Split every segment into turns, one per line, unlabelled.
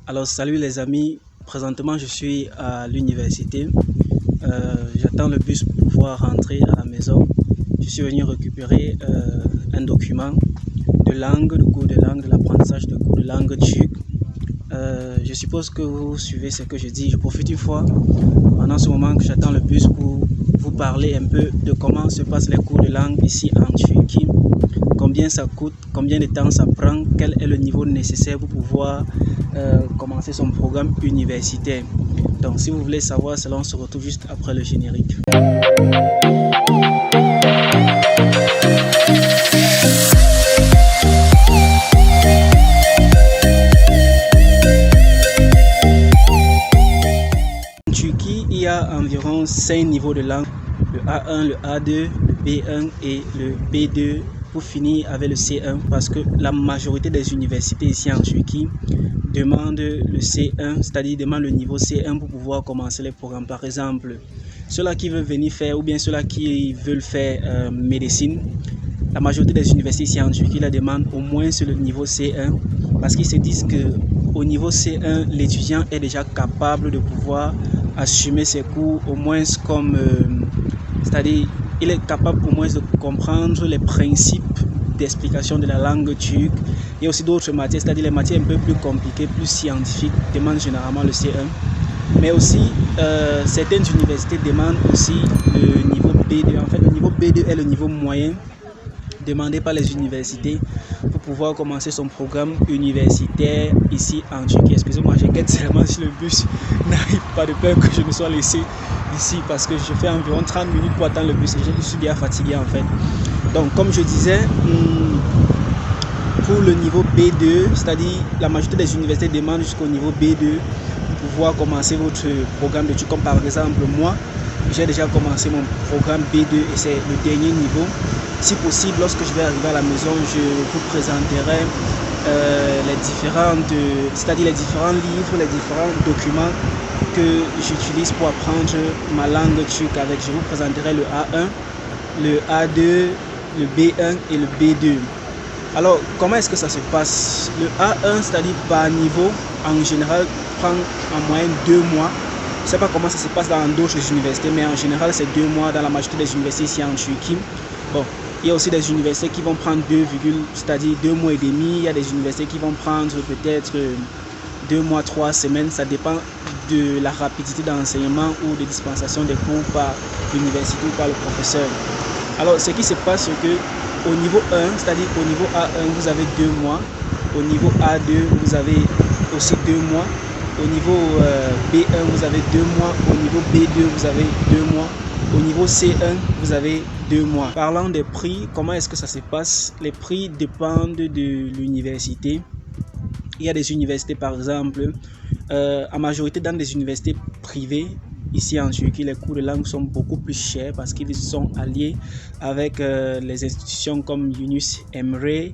Alors salut les amis, présentement je suis à l'université, j'attends le bus pour pouvoir rentrer à la maison. Je suis venu récupérer un document de cours de langue, de l'apprentissage de cours de langue turque. Je suppose que vous suivez ce que je dis. Je profite une fois pendant ce moment que j'attends le bus pour vous parler un peu de comment se passent les cours de langue ici en Turquie. Combien ça coûte, combien de temps ça prend, quel est le niveau nécessaire pour pouvoir commencer son programme universitaire. Donc si vous voulez savoir cela, on se retrouve juste après le générique. En Turquie, il y a environ 5 niveaux de langue, le A1, le A2, le B1 et le B2, pour finir avec le C1, parce que la majorité des universités ici en Turquie demandent le C1, c'est-à-dire demandent le niveau C1 pour pouvoir commencer les programmes. Par exemple, ceux-là qui veulent venir faire, ou bien ceux-là qui veulent faire médecine, la majorité des universités ici en Turquie la demandent au moins sur le niveau C1, parce qu'ils se disent que au niveau C1, l'étudiant est déjà capable de pouvoir assumer ses cours, au moins comme, c'est-à-dire il est capable au moins de comprendre les principes d'explication de la langue turque. Il y a aussi d'autres matières, c'est-à-dire les matières un peu plus compliquées, plus scientifiques, demandent généralement le C1. Mais aussi, certaines universités demandent aussi le niveau B2. En fait, le niveau B2 est le niveau moyen demandé par les universités pour pouvoir commencer son programme universitaire ici en Turquie. Excusez-moi, je guette seulement si le bus n'arrive pas, de peur que je me sois laissé ici, parce que je fais environ 30 minutes pour attendre le bus et je suis bien fatigué en fait. Donc comme je disais, pour le niveau B2, c'est-à-dire la majorité des universités demandent jusqu'au niveau B2 pour pouvoir commencer votre programme d'études. Comme par exemple moi, j'ai déjà commencé mon programme B2 et c'est le dernier niveau. Si possible, lorsque je vais arriver à la maison, je vous présenterai les différents livres, les différents documents que j'utilise pour apprendre ma langue turque avec. Je vous présenterai le A1, le A2, le B1 et le B2. Alors, comment est-ce que ça se passe? Le A1, c'est-à-dire par niveau, en général, prend en moyenne 2 mois. Je ne sais pas comment ça se passe dans d'autres universités, mais en général, c'est 2 mois dans la majorité des universités ici en Turquie. Bon, il y a aussi des universités qui vont prendre 2 mois et demi. Il y a des universités qui vont prendre peut-être 2 mois, 3 semaines. Ça dépend de la rapidité d'enseignement ou de dispensation des cours par l'université ou par le professeur. Alors, ce qui se passe, c'est que au niveau 1, c'est-à-dire au niveau A1, vous avez 2 mois. Au niveau A2, vous avez aussi 2 mois. Au niveau B1, vous avez 2 mois. Au niveau B2, vous avez 2 mois. Au niveau C1, vous avez 2 mois. Parlant des prix, comment est-ce que ça se passe? Les prix dépendent de l'université. Il y a des universités, par exemple, en majorité dans des universités privées. Ici en Turquie, les cours de langue sont beaucoup plus chers parce qu'ils sont alliés avec les institutions comme Yunus Emre,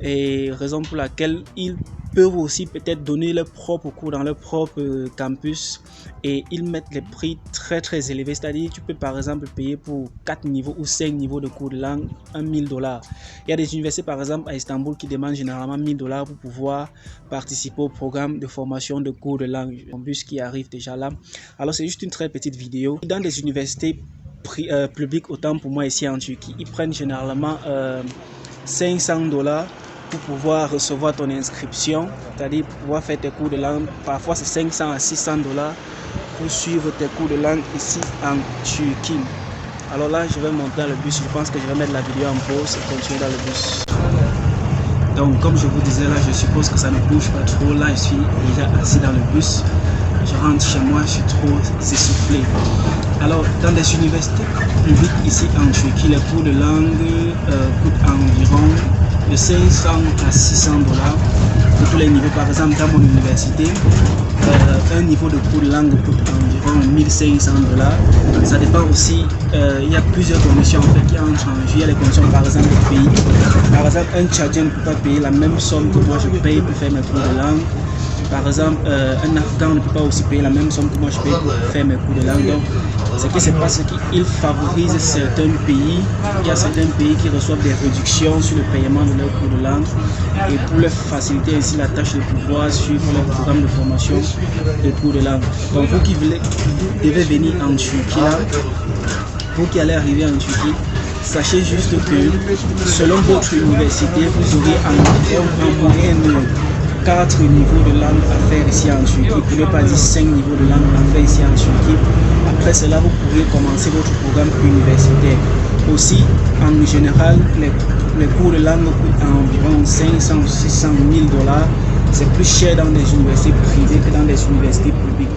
et raison pour laquelle ils peuvent aussi peut-être donner leurs propres cours dans leur propre campus, et ils mettent les prix très très élevés. C'est-à-dire tu peux par exemple payer pour 4 niveaux ou 5 niveaux de cours de langue $1000. Il y a des universités par exemple à Istanbul qui demandent généralement $1000 pour pouvoir participer au programme de formation de cours de langue. Un bus qui arrive déjà là. Alors c'est juste une très petite vidéo. Dans des universités publiques, autant pour moi ici en Turquie, ils prennent généralement $500 pour pouvoir recevoir ton inscription, c'est-à-dire pour pouvoir faire tes cours de langue. Parfois c'est 500 à $600 pour suivre tes cours de langue ici en Turquie. Alors là, je vais monter dans le bus. Je pense que je vais mettre la vidéo en pause et continuer dans le bus. Donc comme je vous disais, là je suppose que ça ne bouge pas trop. Là je suis déjà assis dans le bus. Je rentre chez moi, je suis trop essoufflé. Alors dans des universités publiques ici en Turquie, les cours de langue coûtent environ de 500 à $600 pour tous les niveaux. Par exemple, dans mon université, un niveau de cours de langue coûte environ $1500. Ça dépend aussi, il y a plusieurs conditions en fait qui entrent en jeu. Il y a les conditions par exemple de pays. Par exemple, un Tchadien ne peut pas payer la même somme que moi je paye pour faire mes cours de langue. par exemple, un Afghan ne peut pas aussi payer la même somme que moi je paye pour faire mes cours de langue. Donc, ce qui se passe, c'est qu'il favorise certains pays. Il y a certains pays qui reçoivent des réductions sur le paiement de leurs cours de langue. Et pour leur faciliter ainsi la tâche de pouvoir suivre leur programme de formation de cours de langue. Donc, vous qui devez venir en Turquie, là, vous qui allez arriver en Turquie, sachez juste que selon votre université, vous aurez en moyenne 4 niveaux de langue à faire ici en Turquie, pour ne pas dire 5 niveaux de langue à faire ici en Turquie. Après cela, vous pourrez commencer votre programme universitaire. Aussi, en général, les cours de langue coûtent environ 500 ou 600 000 $. C'est plus cher dans des universités privées que dans des universités publiques.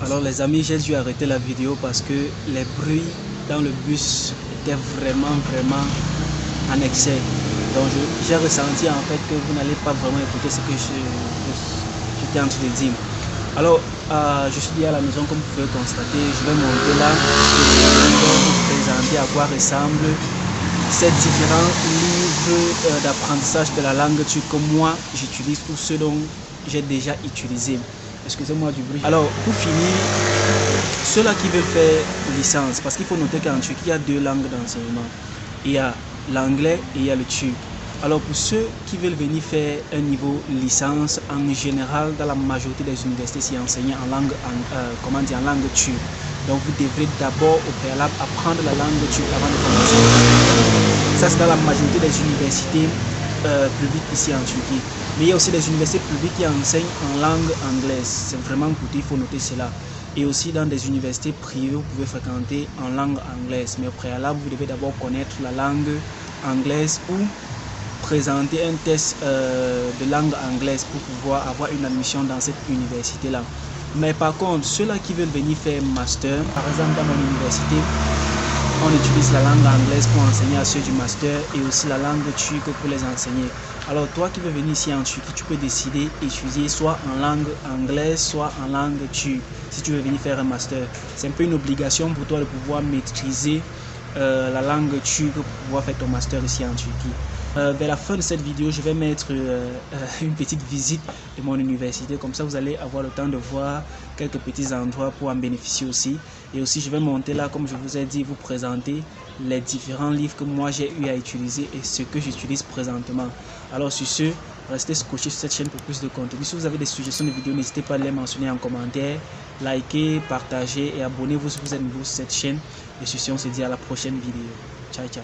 Alors les amis, j'ai dû arrêter la vidéo parce que les bruits dans le bus étaient vraiment en excès. Donc j'ai ressenti en fait que vous n'allez pas vraiment écouter ce que j'étais en train de dire. Alors je suis à la maison, comme vous pouvez constater. Je vais monter là et vous présenter à quoi ressemblent ces différents livres d'apprentissage de la langue turque que moi j'utilise pour ceux dont j'ai déjà utilisé. Excusez-moi du bruit. Alors pour finir, ceux-là qui veulent faire licence, parce qu'il faut noter qu'en Turquie il y a 2 langues d'enseignement. Il y a l'anglais et il y a le turc. Alors pour ceux qui veulent venir faire un niveau licence, en général dans la majorité des universités c'est enseigné en langue, en langue turque. Donc vous devrez d'abord au préalable apprendre la langue turque avant de commencer. Ça c'est dans la majorité des universités publiques ici en Turquie. Mais il y a aussi des universités publiques qui enseignent en langue anglaise. C'est vraiment coûteux, il faut noter cela. Et aussi dans des universités privées, vous pouvez fréquenter en langue anglaise. Mais au préalable, vous devez d'abord connaître la langue anglaise ou présenter un test de langue anglaise pour pouvoir avoir une admission dans cette université-là. Mais par contre, ceux-là qui veulent venir faire master, par exemple dans mon université, on utilise la langue anglaise pour enseigner à ceux du master et aussi la langue turque pour les enseigner. Alors toi qui veux venir ici en Turquie, tu peux décider d'étudier soit en langue anglaise, soit en langue turque. Si tu veux venir faire un master, c'est un peu une obligation pour toi de pouvoir maîtriser la langue turque pour pouvoir faire ton master ici en Turquie. Vers la fin de cette vidéo, je vais mettre une petite visite de mon université. Comme ça, vous allez avoir le temps de voir quelques petits endroits pour en bénéficier aussi. Et aussi, je vais monter là, comme je vous ai dit, vous présenter les différents livres que moi j'ai eu à utiliser et ce que j'utilise présentement. Alors sur ce, restez scotchés sur cette chaîne pour plus de contenu. Si vous avez des suggestions de vidéos, n'hésitez pas à les mentionner en commentaire. Likez, partagez et abonnez-vous si vous êtes nouveau sur cette chaîne. Et sur ce, on se dit à la prochaine vidéo. Ciao, ciao.